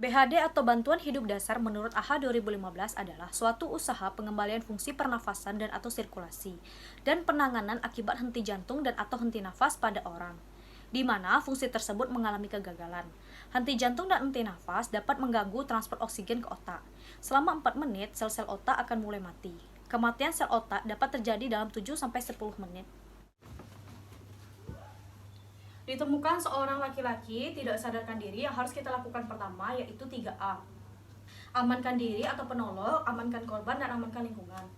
BHD atau Bantuan Hidup Dasar menurut AHA 2015 adalah suatu usaha pengembalian fungsi pernafasan dan atau sirkulasi dan penanganan akibat henti jantung dan atau henti nafas pada orang, di mana fungsi tersebut mengalami kegagalan. Henti jantung dan henti nafas dapat mengganggu transport oksigen ke otak. Selama 4 menit, sel-sel otak akan mulai mati. Kematian sel otak dapat terjadi dalam 7-10 menit. Ditemukan seorang laki-laki tidak sadarkan diri, yang harus kita lakukan pertama yaitu 3A. Amankan diri atau penolong, amankan korban, dan amankan lingkungan.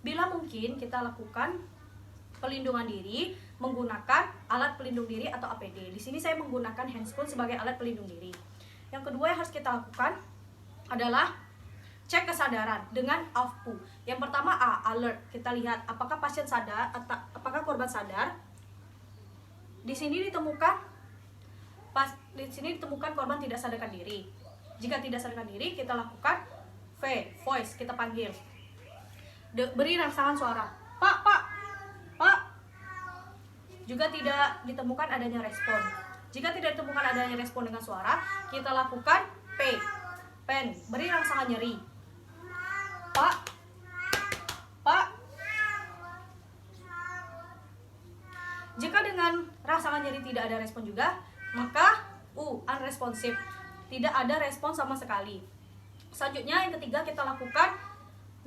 Bila mungkin kita lakukan pelindungan diri menggunakan alat pelindung diri atau APD. Di sini saya menggunakan handscoon sebagai alat pelindung diri. Yang kedua yang harus kita lakukan adalah cek kesadaran dengan AFPU. Yang pertama A, alert. Kita lihat apakah pasien sadar atau apakah korban sadar. Di sini ditemukan korban tidak sadarkan diri. Jika tidak sadarkan diri, kita lakukan V, voice, kita panggil. Beri rangsangan suara. Pak, Pak, Pak. Juga tidak ditemukan adanya respon. Jika tidak ditemukan adanya respon dengan suara, kita lakukan P, pen, beri rangsangan nyeri. Pak, Pak. Jika dengan rangsangan nyeri tidak ada respon juga, maka U, unresponsive, tidak ada respon sama sekali. Selanjutnya yang ketiga kita lakukan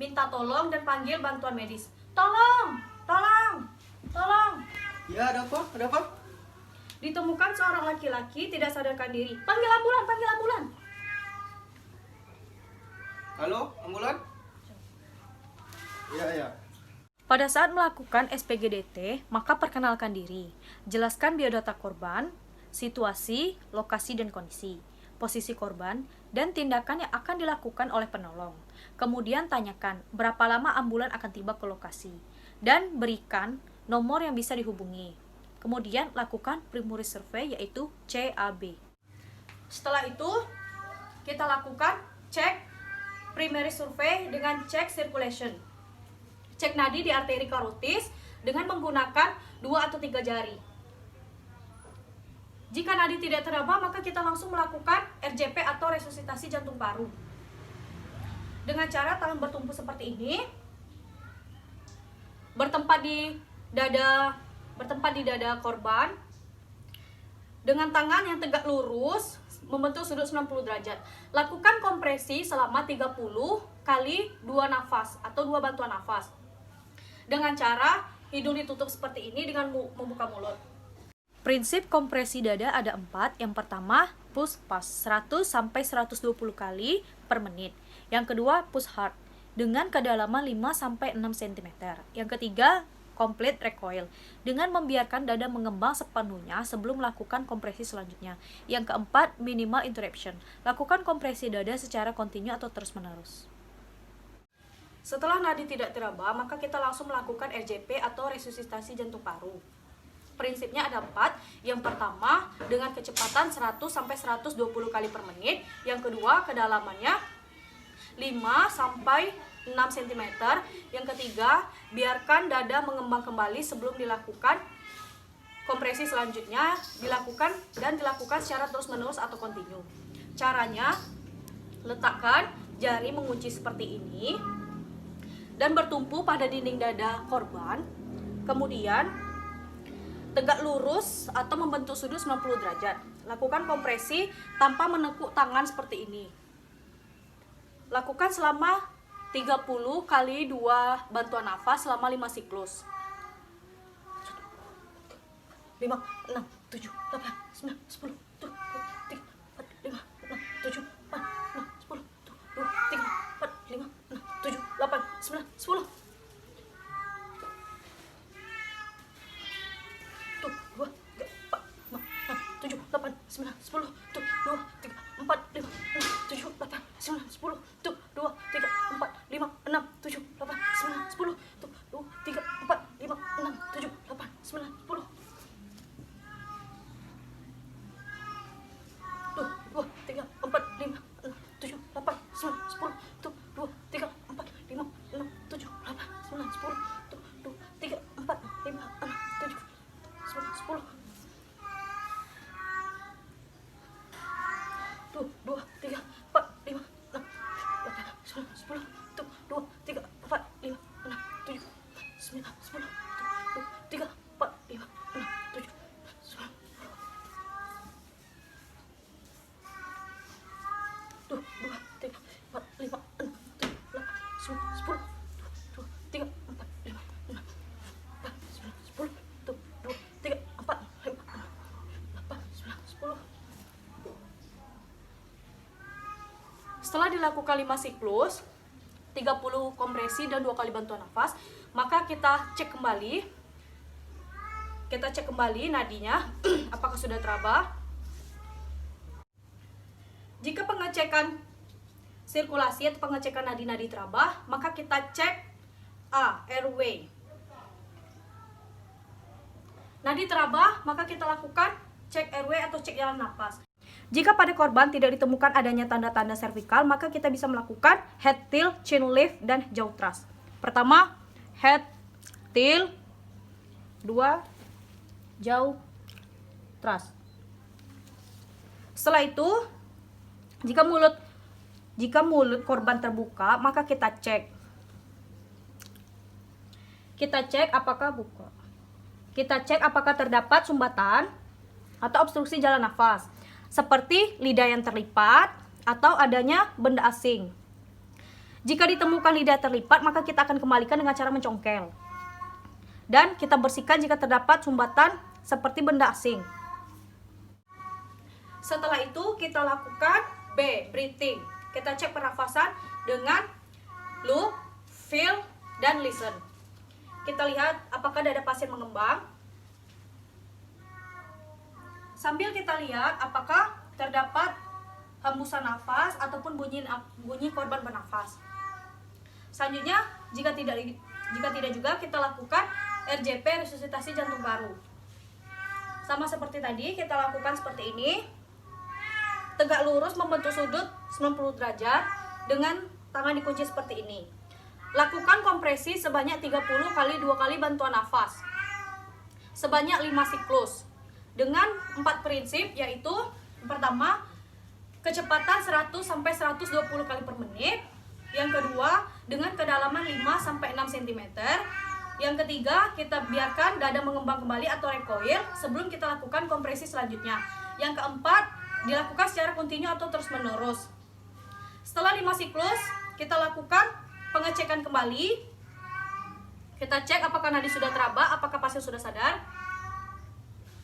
minta tolong dan panggil bantuan medis. Tolong, tolong, tolong. Ya, ada apa? Ada apa? Ditemukan seorang laki-laki tidak sadarkan diri. Panggil ambulan, panggil ambulan. Halo, ambulan? Iya, iya. Pada saat melakukan SPGDT, maka perkenalkan diri. Jelaskan biodata korban, situasi, lokasi dan kondisi, posisi korban, dan tindakan yang akan dilakukan oleh penolong. Kemudian tanyakan berapa lama ambulan akan tiba ke lokasi, dan berikan nomor yang bisa dihubungi. Kemudian lakukan primary survey yaitu CAB. Setelah itu, kita lakukan cek primary survey dengan cek circulation. Cek nadi di arteri karotis dengan menggunakan 2 atau 3 jari. Jika nadi tidak teraba, maka kita langsung melakukan RJP atau resusitasi jantung paru. Dengan cara tangan bertumpu seperti ini, bertempat di dada korban, dengan tangan yang tegak lurus membentuk sudut 90 derajat. Lakukan kompresi selama 30 kali 2 nafas atau 2 bantuan nafas. Dengan cara hidung ditutup seperti ini dengan membuka mulut. Prinsip kompresi dada ada 4. Yang pertama, push fast 100-120 kali per menit. Yang kedua, push hard dengan kedalaman 5-6 cm. Yang ketiga, complete recoil dengan membiarkan dada mengembang sepenuhnya sebelum melakukan kompresi selanjutnya. Yang keempat, minimal interruption. Lakukan kompresi dada secara kontinu atau terus-menerus. Setelah nadi tidak teraba, maka kita langsung melakukan RJP atau resusitasi jantung paru. Prinsipnya ada 4. Yang pertama, dengan kecepatan 100-120 kali per menit. Yang kedua, kedalamannya 5-6 cm. Yang ketiga, biarkan dada mengembang kembali sebelum dilakukan kompresi selanjutnya, dilakukan secara terus-menerus atau kontinu. Caranya, letakkan jari mengunci seperti ini dan bertumpu pada dinding dada korban. Kemudian tegak lurus atau membentuk sudut 90 derajat. Lakukan kompresi tanpa menekuk tangan seperti ini. Lakukan selama 30 kali 2 bantuan nafas selama 5 siklus. 5, 6, 7, 8, 9, 10, 1, 2, 3, 4, 5, 6, 7, 8, 9, 10, 1, 2, 3, 4, 5, 6, 7, 8, 9, 10. 2, 3, 4, 5, 6, 7, 8, 9, 10, 2, 3, 4, 5, 6, 7, 8, 9, 10, 2, 3, 4, 5, 6, 7, 8, 9, 10, 2, 3, 4, 5, 6, 7, 8, 9, 10. 10, 2, 3, 4, 5, 6, 7, 10, 2, 3, 4, 5, 8, 9, 10. Setelah dilakukan 5 siklus, 30 kompresi dan 2 kali bantuan nafas, maka kita cek kembali. Kita cek kembali nadinya apakah sudah teraba. Jika pengecekan sirkulasi atau pengecekan nadi-nadi teraba, maka kita cek A. airway. Nadi teraba, maka kita lakukan cek airway atau cek jalan nafas. Jika pada korban tidak ditemukan adanya tanda-tanda servikal, maka kita bisa melakukan head tilt, chin lift, dan jaw thrust. Pertama, head tilt. 2, jaw thrust. Setelah itu, jika mulut korban terbuka, maka kita cek. Kita cek apakah buka. Kita cek apakah terdapat sumbatan atau obstruksi jalan nafas, seperti lidah yang terlipat atau adanya benda asing. Jika ditemukan lidah terlipat, maka kita akan kembalikan dengan cara mencongkel. Dan kita bersihkan jika terdapat sumbatan seperti benda asing. Setelah itu kita lakukan B. breathing. Kita cek pernafasan dengan look, feel, dan listen. Kita lihat apakah dada pasien mengembang. Sambil kita lihat apakah terdapat hembusan nafas ataupun bunyi korban bernafas. Selanjutnya, jika tidak juga, kita lakukan RJP, resusitasi jantung baru. Sama seperti tadi, kita lakukan seperti ini. Tegak lurus membentuk sudut 90 derajat dengan tangan dikunci seperti ini. Lakukan kompresi sebanyak 30 kali 2 kali bantuan nafas. Sebanyak 5 siklus. Dengan 4 prinsip, yaitu pertama, kecepatan 100 sampai 120 kali per menit. Yang kedua, dengan kedalaman 5 sampai 6 cm. Yang ketiga, kita biarkan dada mengembang kembali atau recoil sebelum kita lakukan kompresi selanjutnya. Yang keempat, dilakukan secara kontinu atau terus-menerus. Setelah 5 siklus, kita lakukan pengecekan kembali. Kita cek apakah nadi sudah teraba, apakah pasien sudah sadar.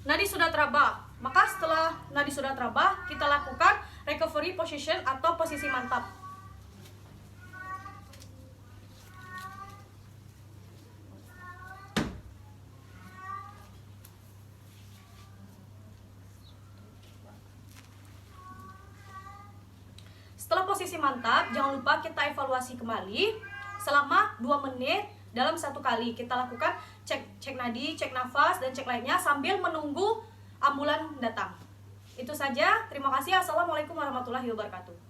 Nadi sudah teraba, maka setelah nadi sudah teraba, kita lakukan recovery position atau posisi mantap. Setelah posisi mantap, jangan lupa kita evaluasi kembali selama 2 menit dalam 1 kali. Kita lakukan cek nadi, cek nafas, dan cek lainnya sambil menunggu ambulan datang. Itu saja. Terima kasih. Assalamualaikum warahmatullahi wabarakatuh.